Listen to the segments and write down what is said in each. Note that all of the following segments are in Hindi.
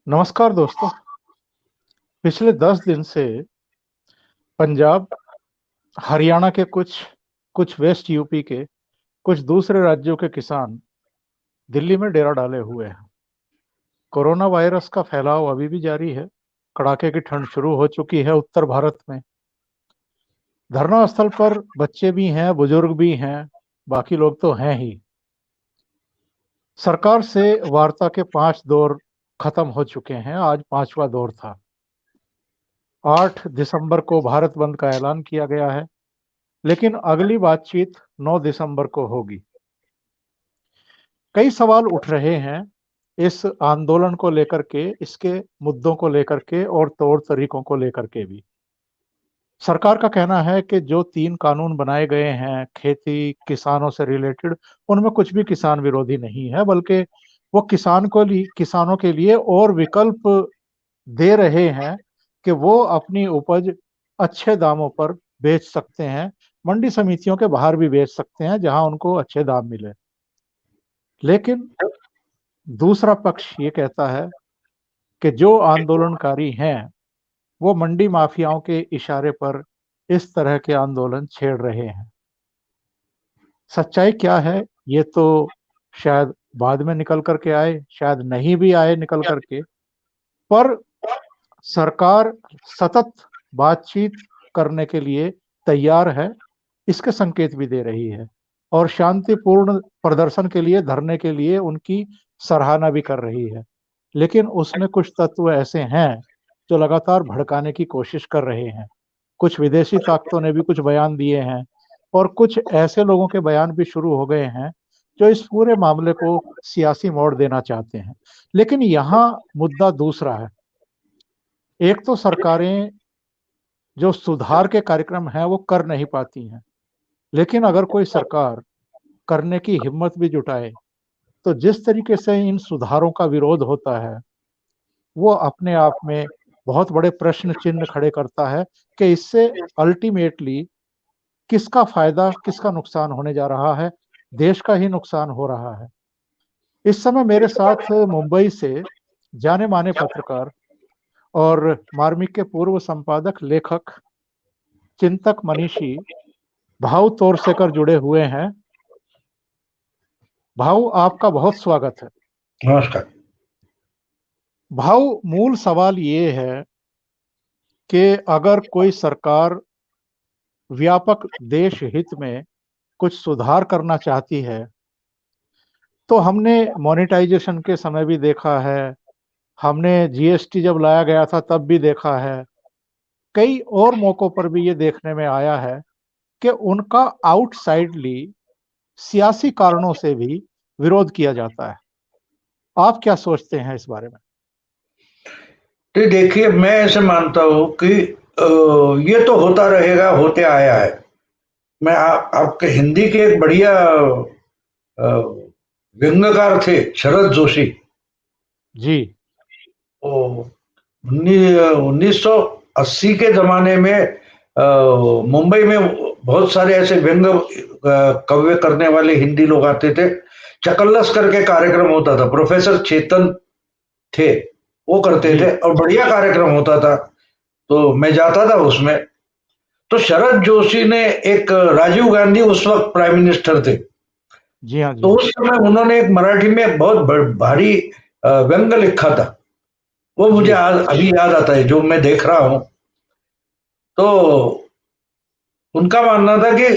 नमस्कार दोस्तों। पिछले 10 दिन से पंजाब, हरियाणा के कुछ कुछ वेस्ट यूपी के, कुछ दूसरे राज्यों के किसान दिल्ली में डेरा डाले हुए हैं। कोरोना वायरस का फैलाव अभी भी जारी है। कड़ाके की ठंड शुरू हो चुकी है उत्तर भारत में। धरना स्थल पर बच्चे भी हैं, बुजुर्ग भी हैं, बाकी लोग तो हैं ही। सरकार से वार्ता के 5 दौर खत्म हो चुके हैं। आज 5वां दौर था। 8 दिसंबर को भारत बंद का ऐलान किया गया है, लेकिन अगली बातचीत 9 दिसंबर को होगी। कई सवाल उठ रहे हैं इस आंदोलन को लेकर के, इसके मुद्दों को लेकर के और तौर तरीकों को लेकर के भी। सरकार का कहना है कि जो 3 कानून बनाए गए हैं खेती किसानों से रिलेटेड, उनमें कुछ भी किसान विरोधी नहीं है, बल्कि वो किसानों के लिए और विकल्प दे रहे हैं कि वो अपनी उपज अच्छे दामों पर बेच सकते हैं। मंडी समितियों के बाहर भी बेच सकते हैं जहां उनको अच्छे दाम मिले। लेकिन दूसरा पक्ष ये कहता है कि जो आंदोलनकारी हैं वो मंडी माफियाओं के इशारे पर इस तरह के आंदोलन छेड़ रहे हैं। सच्चाई क्या है ये तो शायद बाद में निकल करके आए, शायद नहीं भी आए निकल करके। पर सरकार सतत बातचीत करने के लिए तैयार है, इसके संकेत भी दे रही है, और शांतिपूर्ण प्रदर्शन के लिए, धरने के लिए उनकी सराहना भी कर रही है। लेकिन उसमें कुछ तत्व ऐसे हैं जो लगातार भड़काने की कोशिश कर रहे हैं। कुछ विदेशी ताकतों ने भी कुछ बयान दिए हैं, और कुछ ऐसे लोगों के बयान भी शुरू हो गए हैं जो इस पूरे मामले को सियासी मोड़ देना चाहते हैं। लेकिन यहाँ मुद्दा दूसरा है। एक तो सरकारें जो सुधार के कार्यक्रम हैं वो कर नहीं पाती हैं, लेकिन अगर कोई सरकार करने की हिम्मत भी जुटाए तो जिस तरीके से इन सुधारों का विरोध होता है वो अपने आप में बहुत बड़े प्रश्न चिन्ह खड़े करता है कि इससे अल्टीमेटली किसका फायदा किसका नुकसान होने जा रहा है। देश का ही नुकसान हो रहा है। इस समय मेरे साथ मुंबई से जाने माने पत्रकार और मार्मिक के पूर्व संपादक, लेखक, चिंतक, मनीषी भाऊ तोरसेकर जुड़े हुए हैं। भाऊ, आपका बहुत स्वागत है। नमस्कार। भाऊ, मूल सवाल ये है कि अगर कोई सरकार व्यापक देश हित में कुछ सुधार करना चाहती है, तो हमने मोनेटाइजेशन के समय भी देखा है, हमने जीएसटी जब लाया गया था तब भी देखा है, कई और मौकों पर भी ये देखने में आया है कि उनका आउटसाइडली सियासी कारणों से भी विरोध किया जाता है। आप क्या सोचते हैं इस बारे में? तो देखिए, मैं ऐसे मानता हूँ कि ये तो होता रहेगा, होते आया है। मैं आपके हिंदी के एक बढ़िया अ, व्यंग्यकार थे, शरद जोशी। जी। वो 1980 के जमाने में मुंबई में बहुत सारे ऐसे व्यंग्य कव्य करने वाले हिंदी लोग आते थे। चकल्लस करके कार्यक्रम होता था, प्रोफेसर चेतन थे, वो करते जी। थे और बढ़िया कार्यक्रम होता था। तो मैं जाता था उसमें। तो शरद जोशी ने एक, राजीव गांधी उस वक्त प्राइम मिनिस्टर थे, जी हाँ, जी तो हाँ। उस समय उन्होंने एक मराठी में बहुत भारी व्यंग्य लिखा था। वो मुझे जी। अभी याद आता है, जो मैं देख रहा हूं। तो उनका मानना था कि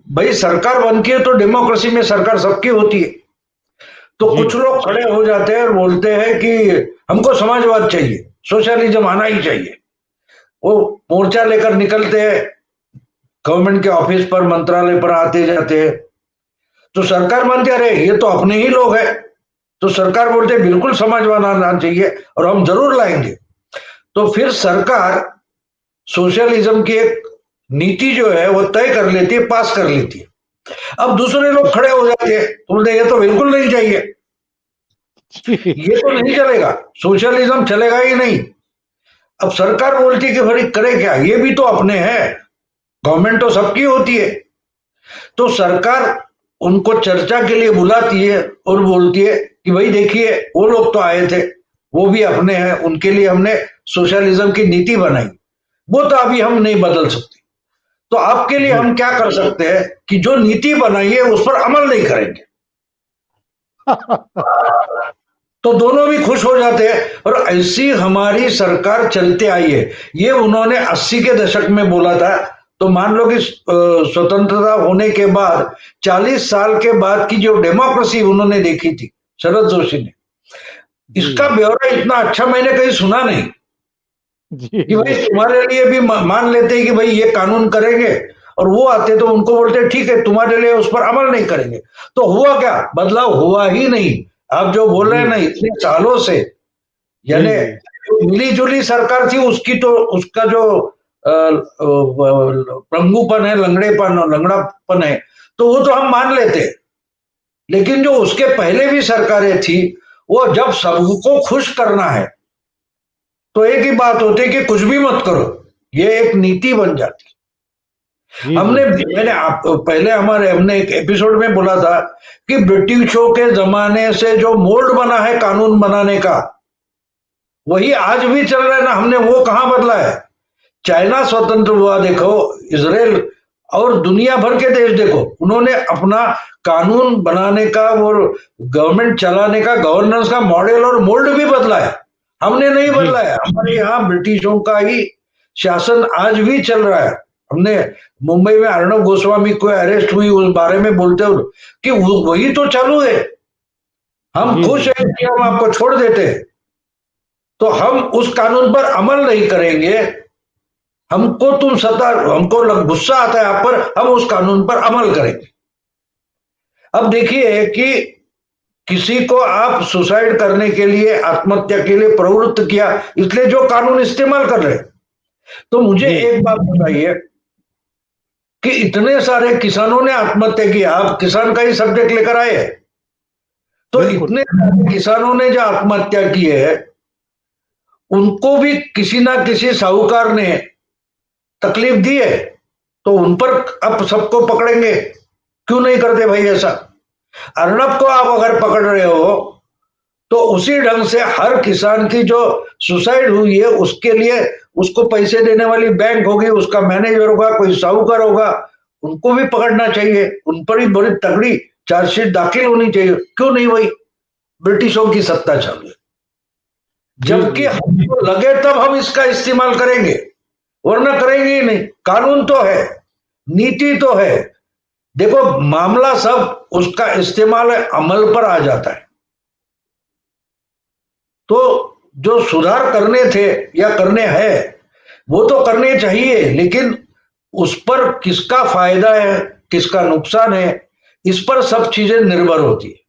भाई सरकार बनती है तो डेमोक्रेसी में सरकार सबकी होती है। तो जी। कुछ लोग खड़े हो जाते हैं और बोलते हैं कि हमको समाजवाद चाहिए, सोशलिज्म आना ही चाहिए। वो मोर्चा लेकर निकलते हैं, गवर्नमेंट के ऑफिस पर, मंत्रालय पर आते जाते हैं। तो सरकार मानते, अरे ये तो अपने ही लोग हैं। तो सरकार बोलते बिल्कुल समाजवाद आना चाहिए और हम जरूर लाएंगे। तो फिर सरकार सोशलिज्म की एक नीति जो है वो तय कर लेती है, पास कर लेती है। अब दूसरे लोग खड़े हो जाते हैं तो बोलते ये तो बिल्कुल नहीं चाहिए, जी। ये तो नहीं चलेगा, सोशलिज्म चलेगा ही नहीं। अब सरकार बोलती है कि भाई करे क्या, ये भी तो अपने हैं, गवर्नमेंट तो सबकी होती है। तो सरकार उनको चर्चा के लिए बुलाती है और बोलती है कि भाई देखिए, वो लोग तो आए थे, वो भी अपने हैं, उनके लिए हमने सोशलिज्म की नीति बनाई, वो तो अभी हम नहीं बदल सकते। तो आपके लिए जी। हम क्या कर सकते हैं कि जो नीति बनाई है उस पर अमल नहीं करेंगे, तो दोनों भी खुश हो जाते हैं। और ऐसी हमारी सरकार चलते आई है। ये उन्होंने 80 के दशक में बोला था, तो मान लो कि स्वतंत्रता होने के बाद 40 साल के बाद की जो डेमोक्रेसी उन्होंने देखी थी शरद जोशी ने, जी इसका ब्यौरा इतना अच्छा मैंने कहीं सुना नहीं। जी कि भाई जी तुम्हारे लिए भी मान लेते हैं कि भाई ये कानून करेंगे, और वो आते तो उनको बोलते ठीक है तुम्हारे लिए उस पर अमल नहीं करेंगे। तो हुआ क्या, बदलाव हुआ ही नहीं। आप जो बोल रहे जी हैं ना इतने सालों से, जी यानी जी मिली जुली सरकार थी उसकी, तो उसका जो पंगुपन है, लंगड़ेपन और लंगड़ापन है, तो वो तो हम मान लेते हैं। लेकिन जो उसके पहले भी सरकारें थी, वो जब सबको खुश करना है तो एक ही बात होती है कि कुछ भी मत करो, ये एक नीति बन जाती। जी जी मैंने आप पहले हमारे हमने एक एपिसोड में बोला था कि ब्रिटिशों के जमाने से जो मोल्ड बना है कानून बनाने का, वही आज भी चल रहा है ना। हमने वो कहां बदला है। चाइना स्वतंत्र हुआ देखो, इसराइल और दुनिया भर के देश देखो, उन्होंने अपना कानून बनाने का और गवर्नमेंट चलाने का, गवर्नेंस का मॉडल और मोल्ड भी बदला है। हमने नहीं जी बदला है। हमारे यहाँ ब्रिटिशों का ही शासन आज भी चल रहा है। हमने मुंबई में अर्णब गोस्वामी को अरेस्ट हुई उस बारे में बोलते हो कि वही तो चालू है। हम जी खुश जी हैं कि हम आपको छोड़ देते हैं, तो हम उस कानून पर अमल नहीं करेंगे। हमको तुम सता हमको गुस्सा आता है आप पर, हम उस कानून पर अमल करेंगे। अब देखिए कि किसी को आप सुसाइड करने के लिए, आत्महत्या के लिए प्रवृत्त किया, इसलिए जो कानून इस्तेमाल कर रहे हैं। तो मुझे जी एक बात बताइए कि इतने सारे किसानों ने आत्महत्या की, आप किसान का ही सब्जेक्ट लेकर आए हैं, तो बिल्कुल। इतने सारे किसानों ने जो आत्महत्या की है, उनको भी किसी ना किसी साहूकार ने तकलीफ दी है, तो उन पर अब सबको पकड़ेंगे। क्यों नहीं करते भाई ऐसा। अर्नब को आप अगर पकड़ रहे हो, तो उसी ढंग से हर किसान की जो सुसाइड हुई है उसके लिए उसको पैसे देने वाली बैंक होगी, उसका मैनेजर होगा, कोई साहूकार होगा, उनको भी पकड़ना चाहिए। उन पर भी बड़ी तगड़ी चार्जशीट दाखिल होनी चाहिए। क्यों नहीं भाई, ब्रिटिशों की सत्ता चालू है। जी जबकि जी हमको लगे तब हम इसका इस्तेमाल करेंगे, वरना करेंगे ही नहीं। कानून तो है, नीति तो है, देखो मामला सब उसका इस्तेमाल है, अमल पर आ जाता है। तो जो सुधार करने थे या करने हैं, वो तो करने चाहिए, लेकिन उस पर किसका फायदा है, किसका नुकसान है, इस पर सब चीजें निर्भर होती है।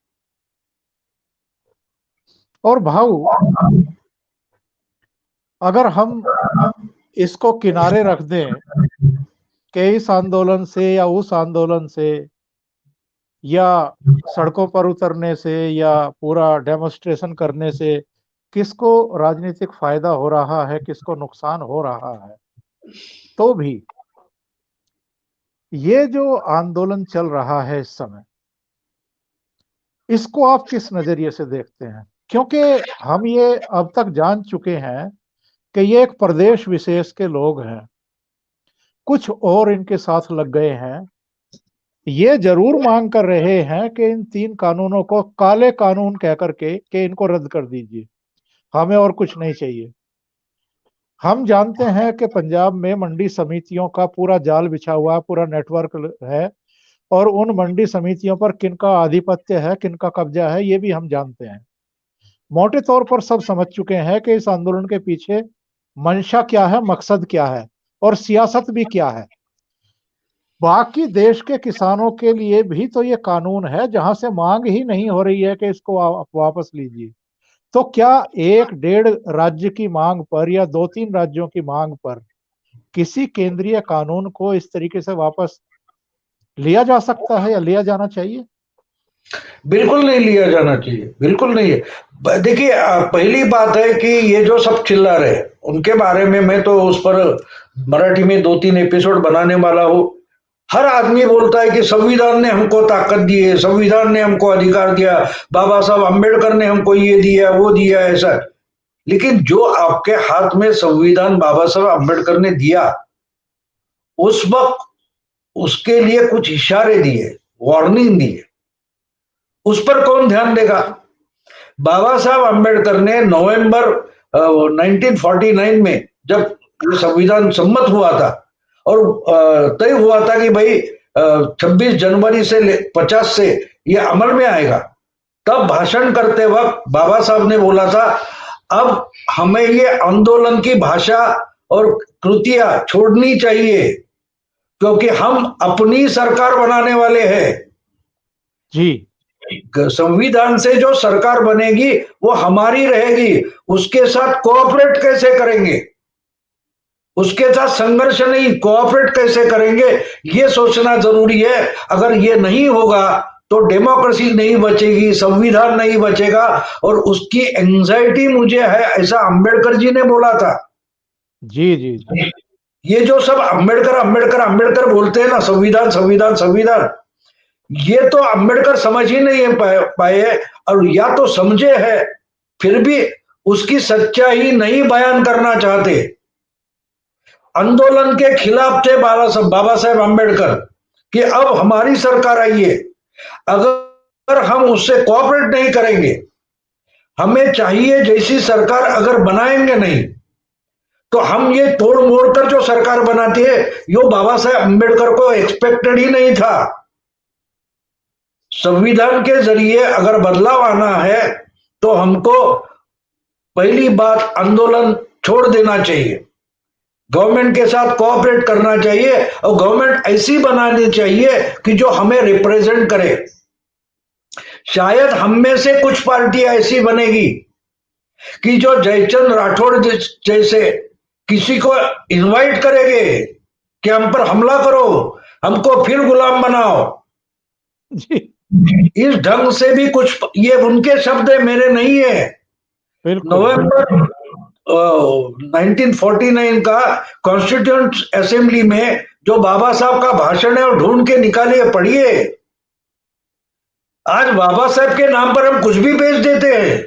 और भाऊ, अगर हम इसको किनारे रख दें कि इस आंदोलन से या उस आंदोलन से या सड़कों पर उतरने से या पूरा डेमोन्स्ट्रेशन करने से किसको राजनीतिक फायदा हो रहा है, किसको नुकसान हो रहा है, तो भी ये जो आंदोलन चल रहा है इस समय, इसको आप किस नजरिए से देखते हैं? क्योंकि हम ये अब तक जान चुके हैं कि ये एक प्रदेश विशेष के लोग हैं, कुछ और इनके साथ लग गए हैं। ये जरूर मांग कर रहे हैं कि इन 3 कानूनों को काले कानून कह करके कि इनको रद्द कर दीजिए, हमें और कुछ नहीं चाहिए। हम जानते हैं कि पंजाब में मंडी समितियों का पूरा जाल बिछा हुआ है, पूरा नेटवर्क है, और उन मंडी समितियों पर किनका आधिपत्य है, किनका कब्जा है, ये भी हम जानते हैं। मोटे तौर पर सब समझ चुके हैं कि इस आंदोलन के पीछे मंशा क्या है, मकसद क्या है, और सियासत भी क्या है। बाकी देश के किसानों के लिए भी तो ये कानून है, जहां से मांग ही नहीं हो रही है कि इसको आप वापस लीजिए। तो क्या एक डेढ़ राज्य की मांग पर या 2-3 राज्यों की मांग पर किसी केंद्रीय कानून को इस तरीके से वापस लिया जा सकता है या लिया जाना चाहिए? बिल्कुल नहीं लिया जाना चाहिए, बिल्कुल नहीं है। देखिए पहली बात है कि ये जो सब चिल्ला रहे उनके बारे में मैं तो उस पर मराठी में 2-3 एपिसोड बनाने वाला हूँ। हर आदमी बोलता है कि संविधान ने हमको ताकत दी है, संविधान ने हमको अधिकार दिया, बाबा साहब अम्बेडकर ने हमको ये दिया वो दिया, ऐसा। लेकिन जो आपके हाथ में संविधान बाबा साहब अम्बेडकर ने दिया, उस वक्त उसके लिए कुछ इशारे दिए, वार्निंग दिए, उस पर कौन ध्यान देगा? बाबा साहब अम्बेडकर ने नवंबर 1949 में जब ये संविधान सम्मत हुआ था और तय हुआ था कि भाई 26 जनवरी से 50 से ये अमल में आएगा, तब भाषण करते वक्त बाबा साहब ने बोला था, अब हमें ये आंदोलन की भाषा और कृतियां छोड़नी चाहिए, क्योंकि हम अपनी सरकार बनाने वाले हैं। जी संविधान से जो सरकार बनेगी वो हमारी रहेगी, उसके साथ कोऑपरेट कैसे करेंगे, उसके साथ संघर्ष नहीं, कोऑपरेट कैसे करेंगे, ये सोचना जरूरी है। अगर ये नहीं होगा तो डेमोक्रेसी नहीं बचेगी, संविधान नहीं बचेगा, और उसकी एंजाइटी मुझे है, ऐसा अंबेडकर जी ने बोला था। जी जी जी ये जो सब अंबेडकर अंबेडकर अंबेडकर बोलते हैं ना, संविधान संविधान संविधान, ये तो अंबेडकर समझ ही नहीं पाए, और या तो समझे है फिर भी उसकी सच्चाई नहीं बयान करना चाहते। आंदोलन के खिलाफ थे बाबा साहेब अंबेडकर कि अब हमारी सरकार आई है, अगर हम उससे कोऑपरेट नहीं करेंगे, हमें चाहिए जैसी सरकार अगर बनाएंगे नहीं, तो हम ये तोड़ मोड़ कर जो सरकार बनाती है, यो बाबा साहेब अंबेडकर को एक्सपेक्टेड ही नहीं था। संविधान के जरिए अगर बदलाव आना है तो हमको पहली बात आंदोलन छोड़ देना चाहिए, गवर्नमेंट के साथ कोऑपरेट करना चाहिए, और गवर्नमेंट ऐसी बनानी चाहिए कि जो हमें रिप्रेजेंट करे। शायद हम में से कुछ पार्टी ऐसी बनेगी कि जो जयचंद राठौड़ जैसे किसी को इनवाइट करेंगे कि हम पर हमला करो, हमको फिर गुलाम बनाओ। जी इस ढंग से भी कुछ, ये उनके शब्द है, मेरे नहीं है। बिल्कुल नवंबर 1949 का कॉन्स्टिट्यूंट असेंबली में जो बाबा साहब का भाषण है, और ढूंढ के निकालिए, पढ़िए। आज बाबा साहब के नाम पर हम कुछ भी बेच देते हैं।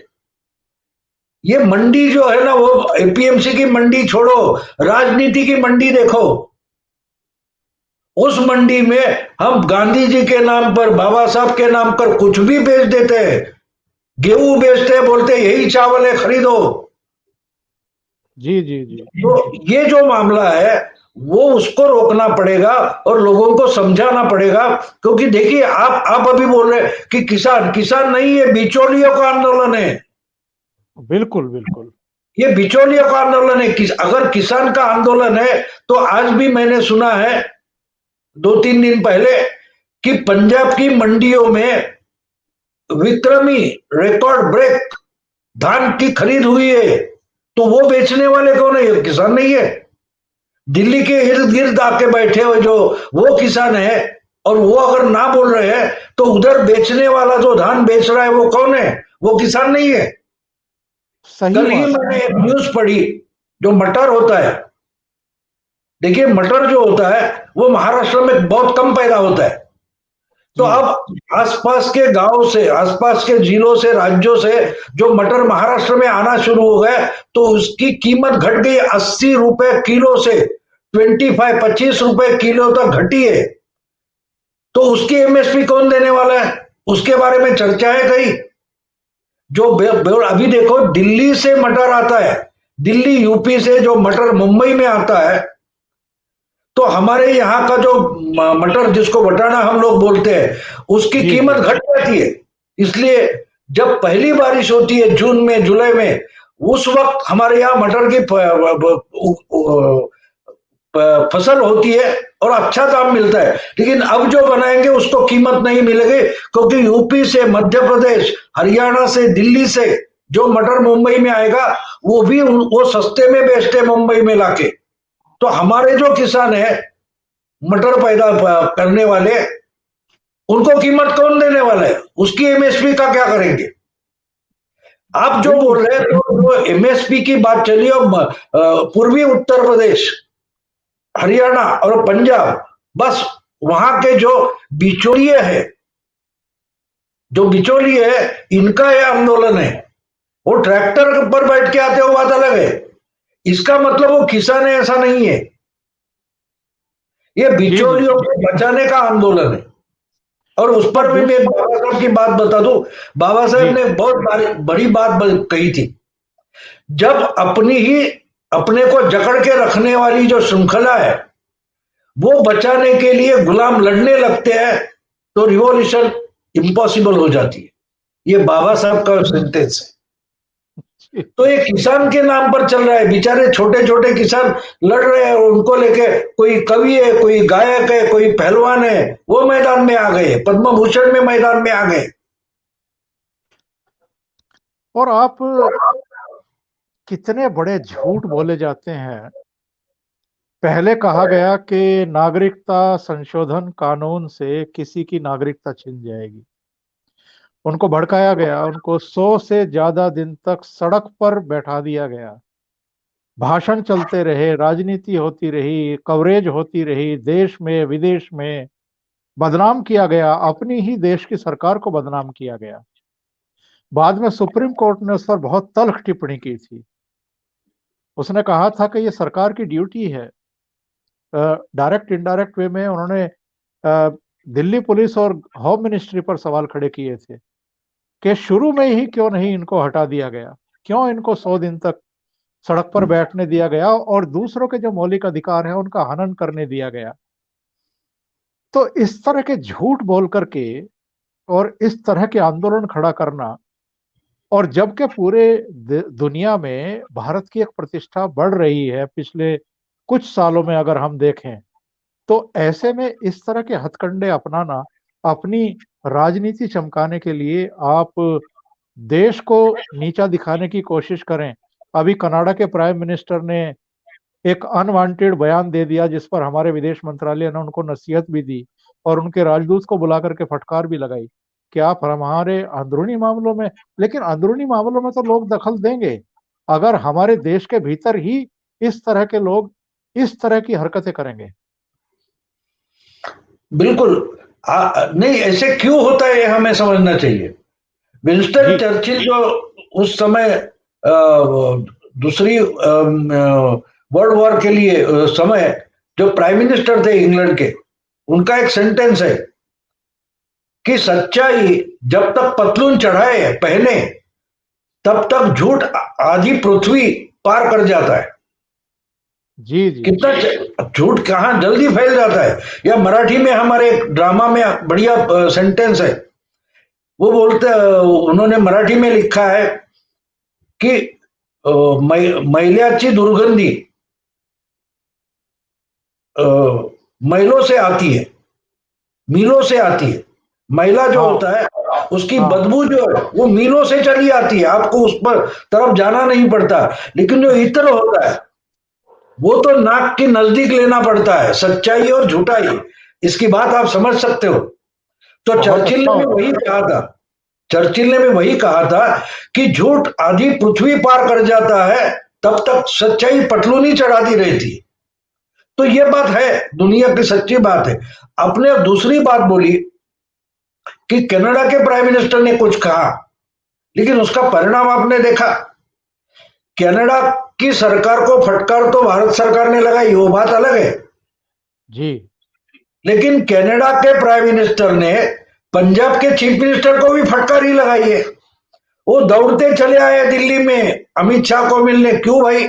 ये मंडी जो है ना, वो एपीएमसी की मंडी छोड़ो, राजनीति की मंडी देखो। उस मंडी में हम गांधी जी के नाम पर, बाबा साहब के नाम पर कुछ भी बेच देते हैं। गेहूं बेचते हैं, बोलते यही चावल है, खरीदो। जी जी जी तो ये जो मामला है वो उसको रोकना पड़ेगा और लोगों को समझाना पड़ेगा। क्योंकि देखिए, आप अभी बोल रहे हैं कि किसान किसान नहीं है, बिचौलियों का आंदोलन है। बिल्कुल बिल्कुल ये बिचौलियों का आंदोलन है। अगर किसान का आंदोलन है तो आज भी मैंने सुना है 2-3 दिन पहले कि पंजाब की मंडियों में विक्रमी रिकॉर्ड ब्रेक धान की खरीद हुई है, तो वो बेचने वाले कौन है? किसान नहीं है। दिल्ली के इर्द गिर्द आके बैठे हुए जो वो किसान है, और वो अगर ना बोल रहे हैं तो उधर बेचने वाला जो धान बेच रहा है वो कौन है? वो किसान नहीं है। सही कल ही बात मैंने एक न्यूज पढ़ी, जो मटर होता है, देखिए मटर जो होता है वो महाराष्ट्र में बहुत कम पैदा होता है। तो जी अब आसपास के गांव से, आसपास के जिलों से, राज्यों से जो मटर महाराष्ट्र में आना शुरू हो गए, तो उसकी कीमत घट गई 80 रुपए किलो से 25 रुपए किलो तक घटी है। तो उसकी एमएसपी कौन देने वाला है? उसके बारे में चर्चा है कहीं? जो अभी देखो, दिल्ली से मटर आता है, दिल्ली यूपी से जो मटर मुंबई में आता है, तो हमारे यहाँ का जो मटर जिसको वटाना हम लोग बोलते हैं, उसकी जी कीमत जी घट जाती है। इसलिए जब पहली बारिश होती है जून में, जुलाई में, उस वक्त हमारे यहाँ मटर की फसल होती है और अच्छा दाम मिलता है। लेकिन अब जो बनाएंगे उसको कीमत नहीं मिलेगी, क्योंकि यूपी से, मध्य प्रदेश, हरियाणा से, दिल्ली से जो मटर मुंबई में आएगा वो भी वो सस्ते में बेचते मुंबई में लाके। तो हमारे जो किसान है, मटर पैदा करने वाले, उनको कीमत कौन देने वाला है? उसकी एमएसपी का क्या करेंगे? आप जो बिल्कुल बोल रहे हैं, तो एमएसपी की बात चली, और पूर्वी उत्तर प्रदेश, हरियाणा और पंजाब, बस वहां के जो बिचौलिए है, जो बिचौलिए है, इनका यह आंदोलन है। वो ट्रैक्टर पर बैठ के आते हो बात अलग है, इसका मतलब वो किसान है ऐसा नहीं है, ये जी जी बिचौलियों को बचाने का आंदोलन है। और उस और पर भी मैं एक बाबा साहब की बात बता दूं, बाबा साहब जी ने बहुत बड़ी बात कही थी, जब अपने को जकड़ के रखने वाली जो श्रृंखला है वो बचाने के लिए गुलाम लड़ने लगते हैं तो रिवॉल्यूशन इम्पॉसिबल हो जाती है। ये बाबा साहब का सेंटेंस है। तो ये किसान के नाम पर चल रहा है, बेचारे छोटे छोटे किसान लड़ रहे हैं, उनको लेके कोई कवि है, कोई गायक है, कोई पहलवान है, वो मैदान में आ गए, पद्म भूषण में मैदान में आ गए। और आप कितने बड़े झूठ बोले जाते हैं। पहले कहा गया कि नागरिकता संशोधन कानून से किसी की नागरिकता छिन जाएगी, उनको भड़काया गया, उनको 100 से ज्यादा दिन तक सड़क पर बैठा दिया गया, भाषण चलते रहे, राजनीति होती रही, कवरेज होती रही, देश में विदेश में बदनाम किया गया, अपनी ही देश की सरकार को बदनाम किया गया। बाद में सुप्रीम कोर्ट ने उस पर बहुत तल्ख टिप्पणी की थी। उसने कहा था कि ये सरकार की ड्यूटी है। डायरेक्ट इनडायरेक्ट वे में उन्होंने दिल्ली पुलिस और होम मिनिस्ट्री पर सवाल खड़े किए थे कि शुरू में ही क्यों नहीं इनको हटा दिया गया, क्यों इनको 100 दिन तक सड़क पर बैठने दिया गया और दूसरों के जो मौलिक अधिकार हैं उनका हनन करने दिया गया। तो इस तरह के झूठ बोल करके और इस तरह के आंदोलन खड़ा करना, और जबकि पूरे दुनिया में भारत की एक प्रतिष्ठा बढ़ रही है पिछले कुछ सालों में अगर हम देखें, तो ऐसे में इस तरह के हथकंडे अपनाना अपनी राजनीति चमकाने के लिए आप देश को नीचा दिखाने की कोशिश करें। अभी कनाडा के प्राइम मिनिस्टर ने एक अनवांटेड बयान दे दिया जिस पर हमारे विदेश मंत्रालय ने उनको नसीहत भी दी और उनके राजदूत को बुला करके फटकार भी लगाई कि आप हमारे अंदरूनी मामलों में, लेकिन अंदरूनी मामलों में तो लोग दखल देंगे अगर हमारे देश के भीतर ही इस तरह के लोग इस तरह की हरकतें करेंगे। बिल्कुल। नहीं, ऐसे क्यों होता है ये हमें समझना चाहिए। विंस्टन जी चर्चिल जो उस समय दूसरी वर्ल्ड वॉर के लिए समय जो प्राइम मिनिस्टर थे इंग्लैंड के, उनका एक सेंटेंस है कि सच्चाई जब तक पतलून चढ़ाए पहने तब तक झूठ आधी पृथ्वी पार कर जाता है। जी जी कितना झूठ कहां जल्दी फैल जाता है। या मराठी में हमारे एक ड्रामा में बढ़िया सेंटेंस है, वो बोलते, उन्होंने मराठी में लिखा है कि मैल्याची दुर्गंधी मैलों से आती है, मीलों से आती है। मैला जो हाँ होता है उसकी हाँ बदबू जो है वो मीलों से चली आती है, आपको उस पर तरफ जाना नहीं पड़ता। लेकिन जो इत्र होता है वो तो नाक के नजदीक लेना पड़ता है, सच्चाई और झूठाई। इसकी बात आप समझ सकते हो। तो बहुत चर्चिल अच्छा ने भी होगा। वही कहा था, चर्चिल ने भी वही कहा था कि झूठ आधी पृथ्वी पार कर जाता है, तब तक सच्चाई पटलूनी चढ़ाती रहती है। तो ये बात है, दुनिया की सच्ची बात है। अपने दूसरी बात बोली कि कनाडा के प्राइम मिनिस्टर ने कुछ कहा, लेकिन उसका परिणाम आपने देखा। कनाडा की सरकार को फटकार तो भारत सरकार ने लगाई, वो बात अलग है। जी लेकिन कनाडा के प्राइम मिनिस्टर ने पंजाब के चीफ मिनिस्टर को भी फटकार ही लगाई है। वो दौड़ते चले आए दिल्ली में अमित शाह को मिलने। क्यों भाई,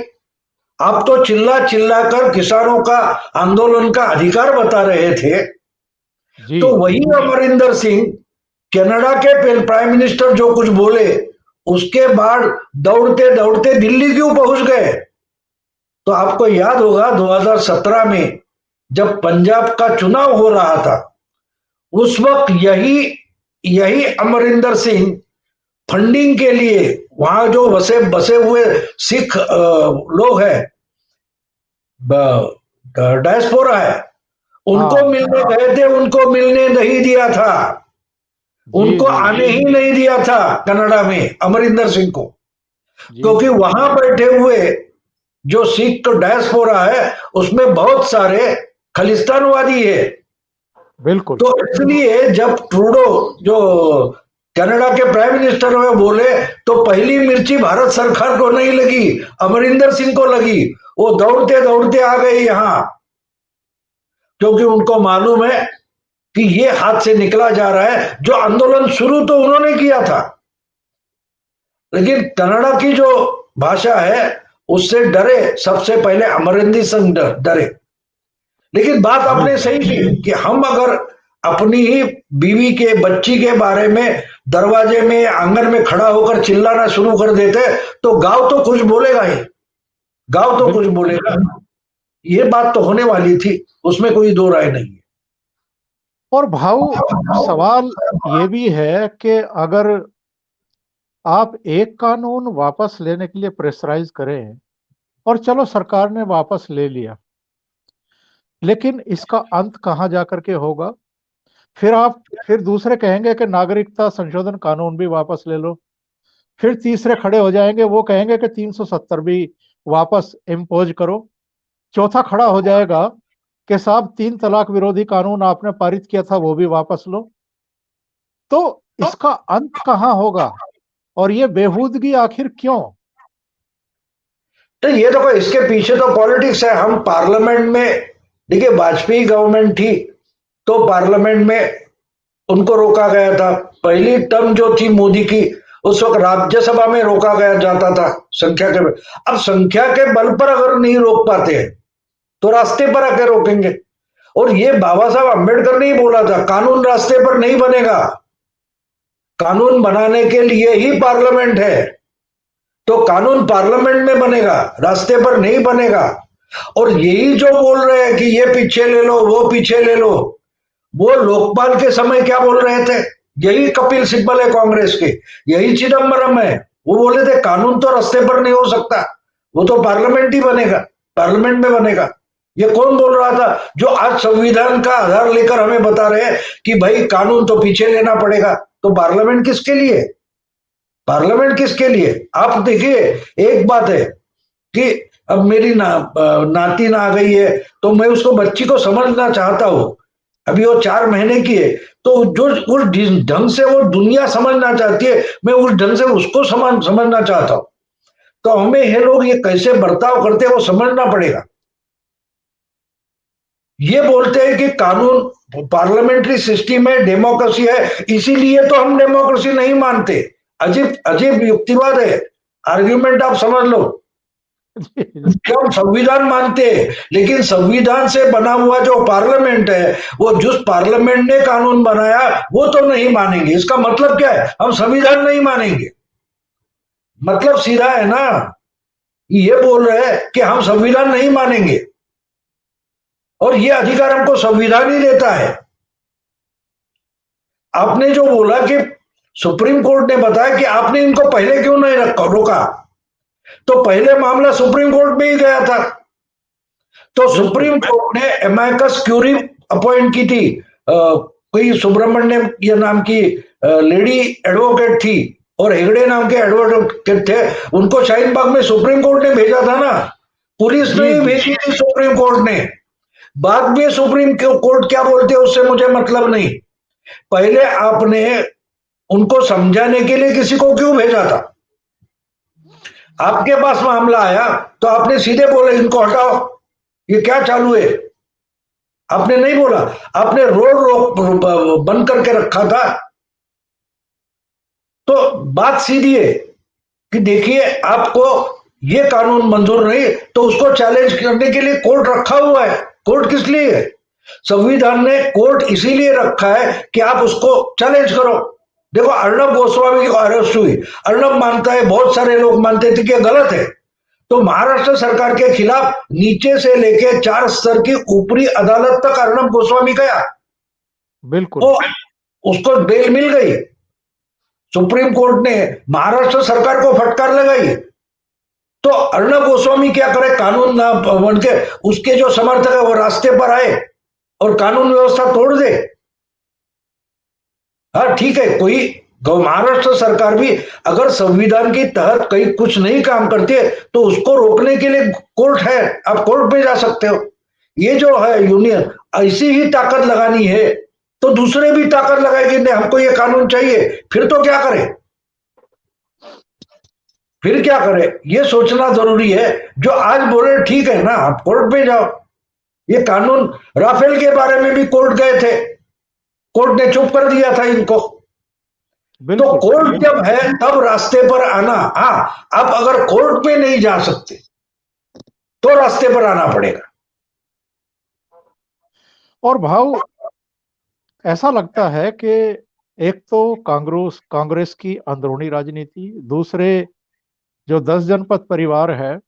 आप तो चिल्ला चिल्ला कर किसानों का आंदोलन का अधिकार बता रहे थे, जी तो वही अमरिंदर सिंह कनाडा के प्राइम मिनिस्टर जो कुछ बोले उसके बाद दौड़ते दौड़ते दिल्ली क्यों पहुंच गए। तो आपको याद होगा 2017 में जब पंजाब का चुनाव हो रहा था, उस वक्त यही यही अमरिंदर सिंह फंडिंग के लिए वहां जो बसे बसे हुए सिख लोग हैं, डायस्पोरा है, उनको हाँ मिलने गए थे, उनको मिलने नहीं दिया था, जी उनको जी आने ही नहीं दिया था कनाडा में अमरिंदर सिंह को। जी क्योंकि वहां बैठे हुए जो सिख डायस्पोरा है उसमें बहुत सारे खलिस्तानवादी है। बिल्कुल। तो इसलिए जब ट्रूडो जो कनाडा के प्राइम मिनिस्टर में बोले तो पहली मिर्ची भारत सरकार को नहीं लगी, अमरिंदर सिंह को लगी। वो दौड़ते दौड़ते आ गए यहां, क्योंकि उनको मालूम है कि ये हाथ से निकला जा रहा है। जो आंदोलन शुरू तो उन्होंने किया था, लेकिन कनाडा की जो भाषा है उससे डरे सबसे पहले अमरिंदर सिंह डरे। लेकिन बात आपने सही की कि हम अगर अपनी ही बीवी के बच्ची के बारे में दरवाजे में आंगन में खड़ा होकर चिल्लाना शुरू कर देते तो गांव तो कुछ बोलेगा ही, गांव तो कुछ बोलेगा। ये बात तो होने वाली थी, उसमें कोई दो राय नहीं है। और भाऊ, सवाल ये भी है कि अगर आप एक कानून वापस लेने के लिए प्रेशराइज करें, और चलो सरकार ने वापस ले लिया, लेकिन इसका अंत कहां जाकर के होगा? फिर दूसरे कहेंगे कि नागरिकता संशोधन कानून भी वापस ले लो। फिर तीसरे खड़े हो जाएंगे, वो कहेंगे कि 370 भी वापस इम्पोज करो। चौथा खड़ा हो जाएगा कि साहब 3 तलाक विरोधी कानून आपने पारित किया था, वो भी वापस लो। तो इसका अंत कहां होगा, और ये बेहूदगी आखिर क्यों? तो ये देखो, इसके पीछे तो पॉलिटिक्स है। हम पार्लियामेंट में, देखिए वाजपेयी गवर्नमेंट थी तो पार्लियामेंट में उनको रोका गया था। पहली टर्म जो थी मोदी की, उस वक्त राज्यसभा में रोका गया जाता था संख्या के। अब संख्या के बल पर अगर नहीं रोक पाते हैं तो रास्ते पर आके रोकेंगे। और ये बाबा साहब अम्बेडकर ने ही बोला था, कानून रास्ते पर नहीं बनेगा, कानून बनाने के लिए ही पार्लियामेंट है। तो कानून पार्लियामेंट में बनेगा, रास्ते पर नहीं बनेगा। और यही जो बोल रहे हैं कि ये पीछे ले लो, वो पीछे ले लो, वो लोकपाल के समय क्या बोल रहे थे? यही कपिल सिब्बल है कांग्रेस के, यही चिदम्बरम है। वो बोले थे कानून तो रास्ते पर नहीं हो सकता, वो तो पार्लियामेंट ही बनेगा, पार्लियामेंट में बनेगा। ये कौन बोल रहा था? जो आज संविधान का आधार लेकर हमें बता रहे हैं कि भाई कानून तो पीछे लेना पड़ेगा। तो पार्लियामेंट किसके लिए? पार्लियामेंट किसके लिए? आप देखिए, एक बात है कि अब मेरी नातिन आ गई है तो मैं उसको, बच्ची को समझना चाहता हूं। अभी वो 4 महीने की है, तो जो उस ढंग से वो दुनिया समझना चाहती है, मैं उस ढंग से उसको समझना चाहता हूं। तो हमें ये लोग ये कैसे बर्ताव करते हैं वो समझना पड़ेगा। ये बोलते हैं कि कानून, पार्लियामेंट्री सिस्टम है, डेमोक्रेसी है, इसीलिए तो हम डेमोक्रेसी नहीं मानते। अजीब अजीब युक्तिवाद है, आर्ग्यूमेंट आप समझ लो। हम संविधान मानते हैं, लेकिन संविधान से बना हुआ जो पार्लियामेंट है, वो जिस पार्लियामेंट ने कानून बनाया वो तो नहीं मानेंगे। इसका मतलब क्या है? हम संविधान नहीं मानेंगे, मतलब सीधा है ना। ये बोल रहे हैं कि हम संविधान नहीं मानेंगे, और ये अधिकार हमको संविधान ही देता है। आपने जो बोला कि सुप्रीम कोर्ट ने बताया कि आपने इनको पहले क्यों नहीं रोका, तो पहले मामला सुप्रीम कोर्ट में ही गया था। तो सुप्रीम कोर्ट ने एमाइकस क्यूरी अपॉइंट की थी, कोई सुब्रमण्यम ये नाम की लेडी एडवोकेट थी, और हेगड़े नाम के एडवोकेट थे। उनको शाहीन बाग में सुप्रीम कोर्ट ने भेजा था ना, पुलिस ने ही भेजी थी सुप्रीम कोर्ट ने। बाद में सुप्रीम कोर्ट क्या बोलते हैं उससे मुझे मतलब नहीं। पहले आपने उनको समझाने के लिए किसी को क्यों भेजा था? आपके पास मामला आया तो आपने सीधे बोले इनको हटाओ, ये क्या चालू है? आपने नहीं बोला, आपने रोड रोक बंद करके रखा था। तो बात सीधी है कि देखिए, आपको ये कानून मंजूर नहीं तो उसको चैलेंज करने के लिए कोर्ट रखा हुआ है। कोर्ट किस लिए है? संविधान ने कोर्ट इसीलिए रखा है कि आप उसको चैलेंज करो। देखो, अर्णब गोस्वामी की अरेस्ट हुई, अर्णब मानता है, बहुत सारे लोग मानते थे कि गलत है, तो महाराष्ट्र सरकार के खिलाफ नीचे से लेके 4 स्तर की ऊपरी अदालत तक अर्णब गोस्वामी गया। बिल्कुल। वो उसको बेल मिल गई। सुप्रीम कोर्ट ने महाराष्ट्र सरकार को फटकार लगाई। तो अर्णब गोस्वामी क्या करे? कानून ना बन के उसके जो समर्थक है वो रास्ते पर आए और कानून व्यवस्था तोड़ दे। हाँ ठीक है, कोई महाराष्ट्र सरकार भी अगर संविधान के तहत कहीं कुछ नहीं काम करती है तो उसको रोकने के लिए कोर्ट है, आप कोर्ट में जा सकते हो। ये जो है यूनियन, ऐसी ही ताकत लगानी है तो दूसरे भी ताकत लगाएंगे, नहीं हमको ये कानून चाहिए, फिर तो क्या करें, फिर क्या करें, ये सोचना जरूरी है। जो आज बोले ठीक है ना, आप कोर्ट में जाओ। ये कानून, राफेल के बारे में भी कोर्ट गए थे, कोर्ट ने चुप कर दिया था इनको। तो बिल्कुल कोर्ट बिल्कुल। जब है तब रास्ते पर आना। हाँ, अब अगर कोर्ट में नहीं जा सकते तो रास्ते पर आना पड़ेगा। और भाव ऐसा लगता है कि एक तो कांग्रेस कांग्रेस की अंदरूनी राजनीति, दूसरे जो 10 जनपद परिवार है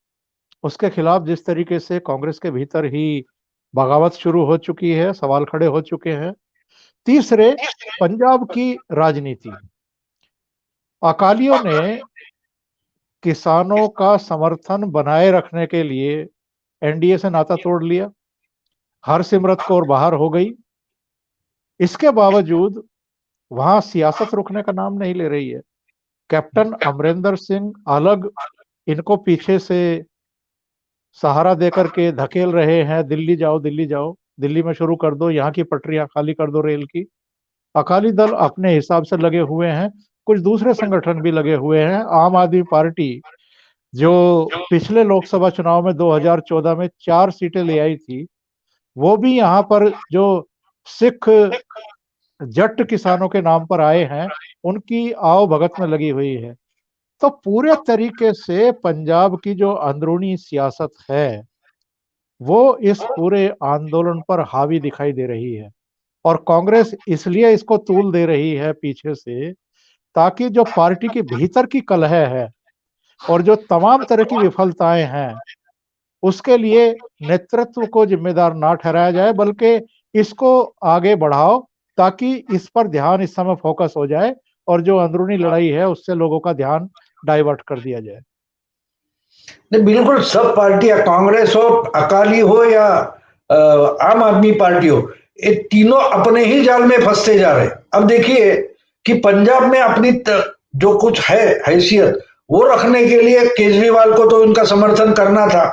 उसके खिलाफ जिस तरीके से कांग्रेस के भीतर ही बगावत शुरू हो चुकी है, सवाल खड़े हो चुके हैं, तीसरे पंजाब की राजनीति। अकालियों ने किसानों का समर्थन बनाए रखने के लिए एनडीए से नाता तोड़ लिया, हरसिमरत कौर बाहर हो गई। इसके बावजूद वहां सियासत रुकने का नाम नहीं ले रही है। कैप्टन अमरिंदर सिंह अलग इनको पीछे से सहारा देकर के धकेल रहे हैं, दिल्ली जाओ दिल्ली जाओ, दिल्ली में शुरू कर दो, यहाँ की पटरियां खाली कर दो रेल की। अकाली दल अपने हिसाब से लगे हुए हैं, कुछ दूसरे संगठन भी लगे हुए हैं। आम आदमी पार्टी जो पिछले लोकसभा चुनाव में 2014 में 4 सीटें ले आई थी, वो भी यहाँ पर जो सिख जट किसानों के नाम पर आए हैं उनकी आओ भगत में लगी हुई है। तो पूरे तरीके से पंजाब की जो अंदरूनी सियासत है वो इस पूरे आंदोलन पर हावी दिखाई दे रही है। और कांग्रेस इसलिए इसको तूल दे रही है पीछे से, ताकि जो पार्टी के भीतर की कलह है और जो तमाम तरह की विफलताएं हैं उसके लिए नेतृत्व को जिम्मेदार ना ठहराया जाए, बल्कि इसको आगे बढ़ाओ ताकि इस पर ध्यान इस समय फोकस हो जाए और जो अंदरूनी लड़ाई है उससे लोगों का ध्यान डाइवर्ट कर दिया जाए। नहीं, बिल्कुल सब पार्टियां, कांग्रेस हो, अकाली हो या आम आदमी पार्टी हो, ये तीनों अपने ही जाल में फंसते जा रहे हैं। अब देखिए कि पंजाब में अपनी जो कुछ है हैसियत, वो रखने के लिए केजरीवाल को तो इनका समर्थन करना था,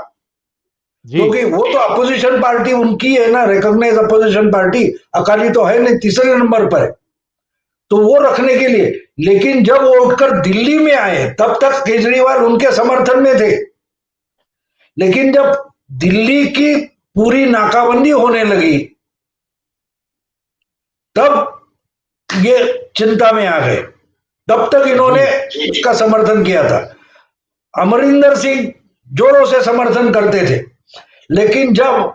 जी क्योंकि वो तो अपोजिशन पार्टी उनकी है ना, रिकॉग्नाइज अपोजिशन पार्टी। अकाली तो है नहीं, तीसरे नंबर पर है, तो वो रखने के लिए। लेकिन जब वो उठकर दिल्ली में आए तब तक केजरीवाल उनके समर्थन में थे, लेकिन जब दिल्ली की पूरी नाकाबंदी होने लगी तब ये चिंता में आ गए। तब तक जी इन्होंने उसका समर्थन किया था। अमरिंदर सिंह जोरों से समर्थन करते थे, लेकिन जब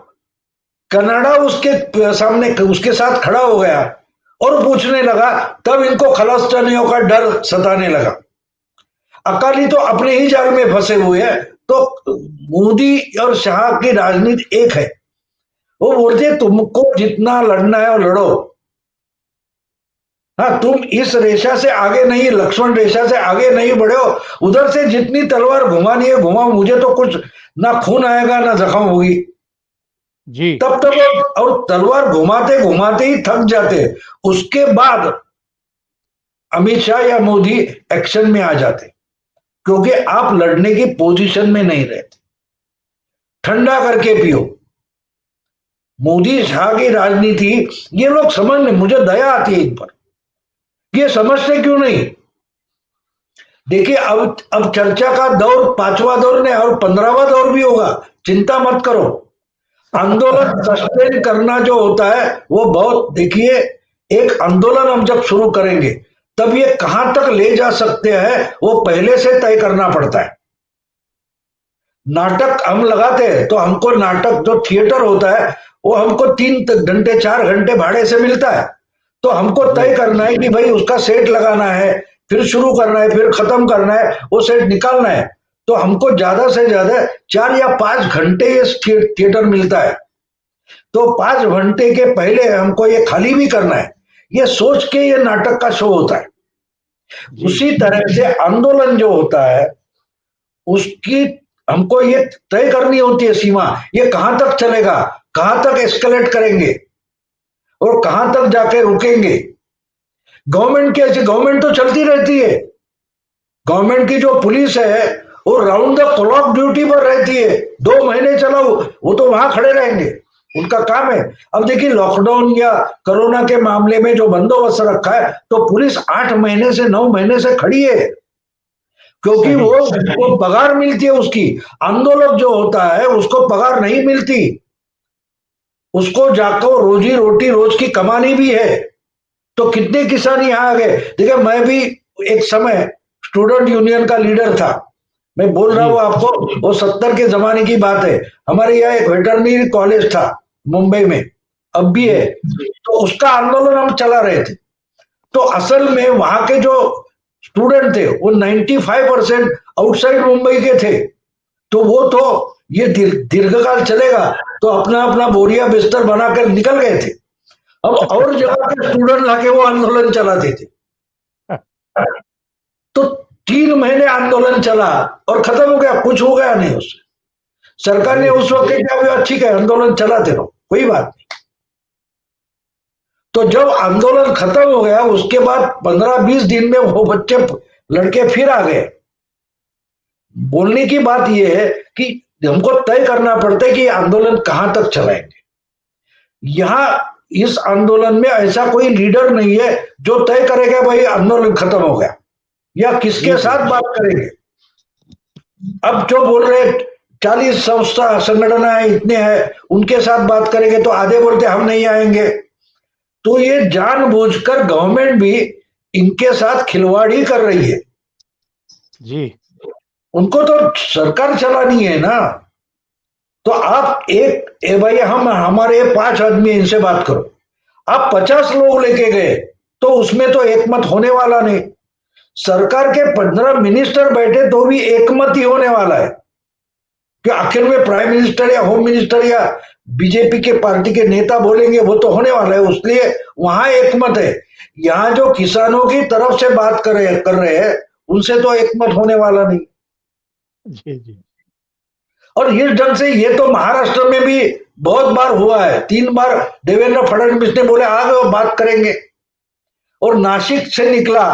कनाडा उसके सामने उसके साथ खड़ा हो गया और पूछने लगा, तब इनको खलास्तानियों का डर सताने लगा। अकाली तो अपने ही जाल में फंसे हुए हैं। तो मोदी और शाह की राजनीति एक है, वो बोलते तुमको जितना लड़ना है और लड़ो। हाँ, तुम इस रेखा से आगे नहीं, लक्ष्मण रेखा से आगे नहीं बढ़े हो, उधर से जितनी तलवार घुमानी है घुमाओ, मुझे तो कुछ ना खून आएगा ना जख्म होगी। जी तब तक और तलवार घुमाते घुमाते ही थक जाते, उसके बाद अमित शाह या मोदी एक्शन में आ जाते, क्योंकि आप लड़ने की पोजीशन में नहीं रहते। ठंडा करके पियो। मोदी शाह की राजनीति ये लोग समझ नहीं, मुझे दया आती है इन पर, ये समझते क्यों नहीं। देखिए अब चर्चा का दौर 5वां दौर नहीं और 15वां दौर भी होगा, चिंता मत करो। आंदोलन सस्टेन करना जो होता है वो बहुत, देखिए एक आंदोलन हम जब शुरू करेंगे तब ये कहां तक ले जा सकते हैं वो पहले से तय करना पड़ता है। नाटक हम लगाते हैं तो हमको नाटक जो थिएटर होता है वो हमको 3 घंटे 4 घंटे भाड़े से मिलता है, तो हमको जी तय करना है कि भाई उसका सेट लगाना है, फिर शुरू करना है, फिर खत्म करना है, वो सेट निकालना है। तो हमको ज्यादा से ज्यादा 4 या 5 घंटे ये थिएटर मिलता है, तो 5 घंटे के पहले हमको ये खाली भी करना है, ये सोच के ये नाटक का शो होता है। जी उसी तरह से आंदोलन जो होता है उसकी हमको ये तय करनी होती है सीमा, ये कहां तक चलेगा, कहां तक एस्केलेट करेंगे और कहां तक जाके रुकेंगे। गवर्नमेंट की ऐसी, गवर्नमेंट तो चलती रहती है, गवर्नमेंट की जो पुलिस है वो राउंड द क्लॉक ड्यूटी पर रहती है। 2 महीने चलाओ वो तो वहां खड़े रहेंगे। उनका काम है। अब देखिए लॉकडाउन या कोरोना के मामले में जो बंदोबस्त रखा है, तो पुलिस 8 महीने से 9 महीने से खड़ी है, क्योंकि सही। वो पगार मिलती है उसकी। आंदोलन जो होता है उसको पगार नहीं मिलती, उसको जाकर रोजी रोटी रोज की कमानी भी है। तो कितने किसान यहाँ आ गए। देखिए मैं भी एक समय स्टूडेंट यूनियन का लीडर था। मैं बोल रहा हूँ जी आपको, वो 70 के जमाने की बात है। हमारे यहाँ एक वेटरनरी कॉलेज था मुंबई में, अब भी है। जी तो उसका आंदोलन हम चला रहे थे। तो असल में वहां के जो स्टूडेंट थे वो 95% आउटसाइड मुंबई के थे। तो वो तो ये दीर्घकाल चलेगा, तो अपना अपना बोरिया बिस्तर बनाकर निकल गए थे। अब और जगह के स्टूडेंट लाके वो आंदोलन चलाते थे। तो 3 महीने आंदोलन चला और खत्म हो गया, कुछ हो गया नहीं उससे। सरकार ने जी उस वक्त क्या भी अच्छी है, आंदोलन चलाते रहो, कोई बात नहीं। तो जब आंदोलन खत्म हो गया उसके बाद 15-20 दिन में वो बच्चे लड़के फिर आ गए। बोलने की बात यह है कि हमको तय करना पड़ता है कि आंदोलन कहां तक चलाएंगे। यहां इस आंदोलन में ऐसा कोई लीडर नहीं है जो तय करेगा भाई आंदोलन खत्म हो गया, या जी किसके जी साथ बात करेंगे। अब जो बोल रहे 40 संस्था संगठन है, इतने हैं, उनके साथ बात करेंगे, तो आधे बोलते हम नहीं आएंगे। तो ये जानबूझकर गवर्नमेंट भी इनके साथ खिलवाड़ ही कर रही है। जी उनको तो सरकार चलानी है ना। तो आप भाई हम हमारे 5 आदमी इनसे बात करो, आप 50 लोग लेके गए तो उसमें तो एक मत होने वाला नहीं। सरकार के 15 मिनिस्टर बैठे तो भी एक मत ही होने वाला है, कि आखिर में प्राइम मिनिस्टर या होम मिनिस्टर या बीजेपी के पार्टी के नेता बोलेंगे वो तो होने वाला है, इसलिए वहां एक मत है। यहां जो किसानों की तरफ से बात कर रहे हैं उनसे तो एक मत होने वाला नहीं। जी जी और इस ढंग से ये तो महाराष्ट्र में भी बहुत बार हुआ है। 3 बार देवेंद्र फडणवीस ने बोले आ गए बात करेंगे, और नासिक से निकला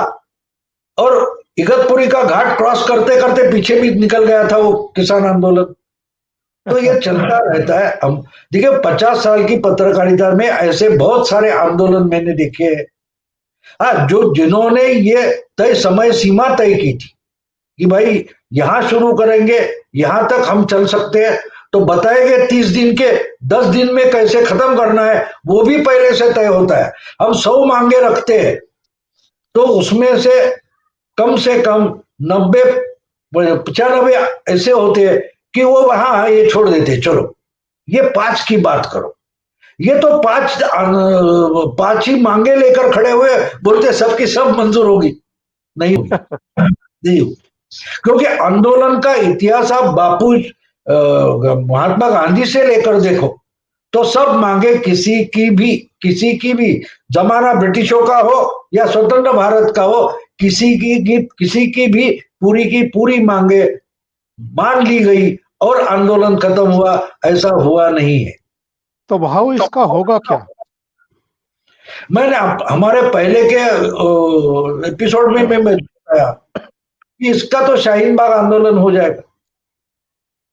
और इगतपुरी का घाट क्रॉस करते करते पीछे भी निकल गया था वो किसान आंदोलन। तो ये चलता रहता है। हम देखिए 50 साल की पत्रकारिता में ऐसे बहुत सारे आंदोलन मैंने देखे हैं। हाँ, जो जिन्होंने ये तय समय सीमा तय की थी कि भाई यहां शुरू करेंगे, यहां तक हम चल सकते हैं, तो बताए गए 30 दिन के 10 दिन में कैसे खत्म करना है वो भी पहले से तय होता है। हम 100 मांगे रखते हैं तो उसमें से कम 90-95 ऐसे होते हैं कि वो वहां ये छोड़ देते, चलो ये 5 की बात करो। ये तो पांच ही मांगे लेकर खड़े हुए, बोलते सबकी सब मंजूर होगी, नहीं होगी, नहीं होगी। क्योंकि आंदोलन का इतिहास आप बापू महात्मा गांधी से लेकर देखो तो सब मांगे किसी की भी जमाना ब्रिटिशों का हो या स्वतंत्र भारत का हो, किसी की भी पूरी की पूरी मांगे मान ली गई और आंदोलन खत्म हुआ, ऐसा हुआ नहीं है। तो भाव इसका होगा क्या? मैंने हमारे पहले के एपिसोड में मैं बताया कि इसका तो शाहीन बाग आंदोलन हो जाएगा।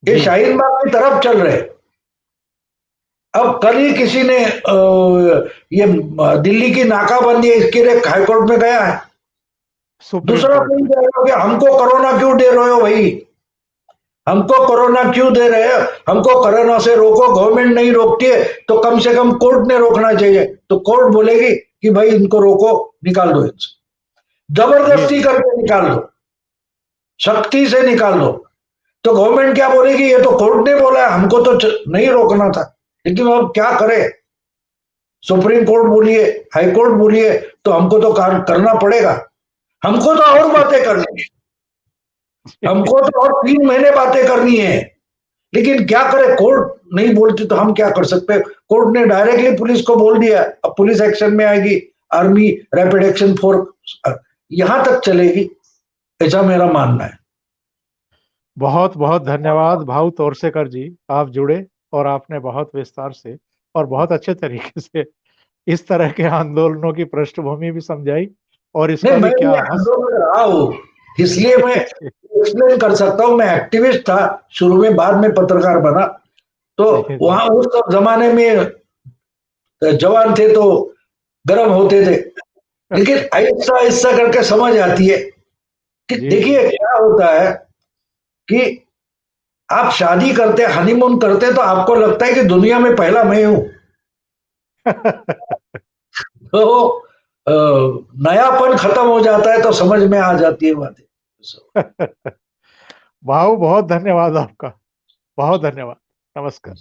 ये जी शाहीन बाग की तरफ चल रहे। अब कल ही किसी ने ये दिल्ली की नाकाबंदी इसके लिए हाईकोर्ट में गया है। सुप्रीम दूसरा कोर्ट कोई में। कह रहा हो कि हमको कोरोना क्यों दे रहे हो भाई, हमको कोरोना क्यों दे रहे हो, हमको कोरोना से रोको, गवर्नमेंट नहीं रोकती है तो कम से कम कोर्ट ने रोकना चाहिए। तो कोर्ट बोलेगी कि भाई इनको रोको, निकाल दो इनसे, जी जबरदस्ती जी करके निकाल दो, सख्ती से निकाल दो। तो गवर्नमेंट क्या बोलेगी, ये तो कोर्ट ने बोला है, हमको तो नहीं रोकना था। लेकिन अब क्या करें, सुप्रीम कोर्ट बोलिए, हाई कोर्ट बोलिए, तो हमको तो कार्य करना पड़ेगा। हमको तो और बातें करनी है, हमको तो और 3 महीने बातें करनी है। लेकिन क्या करें, कोर्ट नहीं बोलती तो हम क्या कर सकते हैं। कोर्ट ने डायरेक्टली पुलिस को बोल दिया, अब पुलिस एक्शन में आएगी, आर्मी रैपिड एक्शन फोर्स यहां तक चलेगी, ऐसा मेरा मानना है। बहुत बहुत धन्यवाद भाऊ तोरसेकर जी, आप जुड़े और आपने बहुत विस्तार से और बहुत अच्छे तरीके से इस तरह के आंदोलनों की पृष्ठभूमि भी समझाई और नहीं, इसका भी मैं क्या भी आंदोलन में रहा हूं, इसलिए मैं एक्सप्लेन कर सकता हूं। मैं एक्टिविस्ट था शुरू में, बाद में पत्रकार बना। तो देखिए जी। वहां उस जमाने में जवान थे तो गर्म होते थे, लेकिन आहिस्ता आहिस्ता करके समझ आती है कि जी जी। देखिए क्या होता है कि आप शादी करते, हनीमून करते, तो आपको लगता है कि दुनिया में पहला मैं हूं। तो नयापन खत्म हो जाता है तो समझ में आ जाती है बातें। भाऊ बहुत धन्यवाद आपका, बहुत धन्यवाद। नमस्कार।